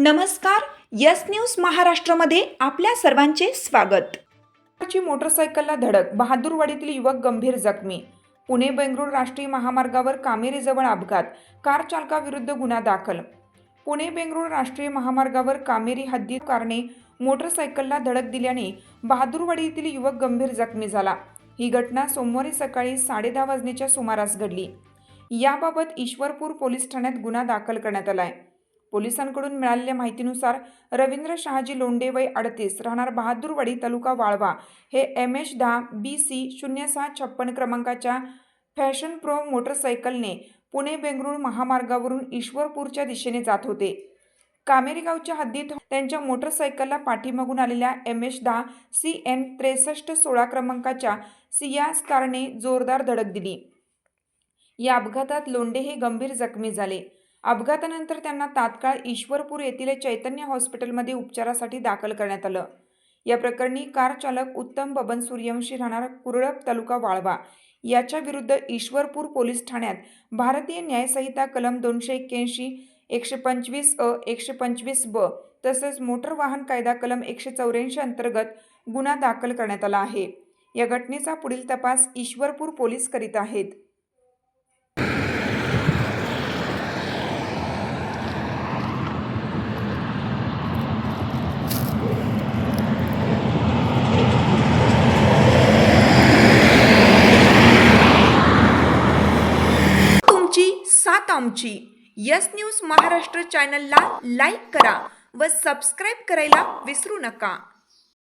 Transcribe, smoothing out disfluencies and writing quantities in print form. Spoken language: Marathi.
नमस्कार. यस न्यूज महाराष्ट्रामध्ये आपल्या सर्वांचे स्वागत. मोटरसायकलला धडक, बहादूरवाडीतील युवक गंभीर जखमी. पुणे बेंगळूर राष्ट्रीय महामार्गावर कामेरीजवळ अपघात, कार चालकाविरुद्ध गुन्हा दाखल. पुणे बेंगळूर राष्ट्रीय महामार्गावर कामेरी हद्दीत कारने मोटरसायकलला धडक दिल्याने बहादूरवाडी येथील युवक गंभीर जखमी झाला. ही घटना सोमवारी सकाळी 10:30 वाजण्याच्या सुमारास घडली. याबाबत ईश्वरपूर पोलीस ठाण्यात गुन्हा दाखल करण्यात आला आहे. पोलिसांकडून मिळालेल्या माहितीनुसार रवींद्र शहाजी लोंढे वय 38 राहणार बहादूरवाडी तालुका वाळवा हे MS10 BC 0656 क्रमांकाच्या फॅशन प्रो मोटरसायकलने पुणे बेंगळूर महामार्गावरून ईश्वरपूरच्या दिशेने जात होते. कामेरी गावच्या हद्दीत त्यांच्या मोटरसायकलला पाठीमागून आलेल्या MS10 CN 6316 क्रमांकाच्या सियाज कारने जोरदार धडक दिली. या अपघातात लोंढे हे गंभीर जखमी झाले. अपघातानंतर त्यांना तात्काळ ईश्वरपूर येथील चैतन्य हॉस्पिटलमध्ये उपचारासाठी दाखल करण्यात आलं. या प्रकरणी कार चालक उत्तम बबन सूर्यवंशी राहणार कुरळप तालुका वाळवा याच्या विरुद्ध ईश्वरपूर पोलीस ठाण्यात भारतीय न्यायसंहिता कलम 281, 125 अ, 125 ब तसेच मोटर वाहन कायदा कलम 184 अंतर्गत गुन्हा दाखल करण्यात आला आहे. या घटनेचा पुढील तपास ईश्वरपूर पोलीस करीत आहेत. साथ आमची यस न्यूज महाराष्ट्र चॅनलला लाईक करा व सबस्क्राईब करायला विसरू नका.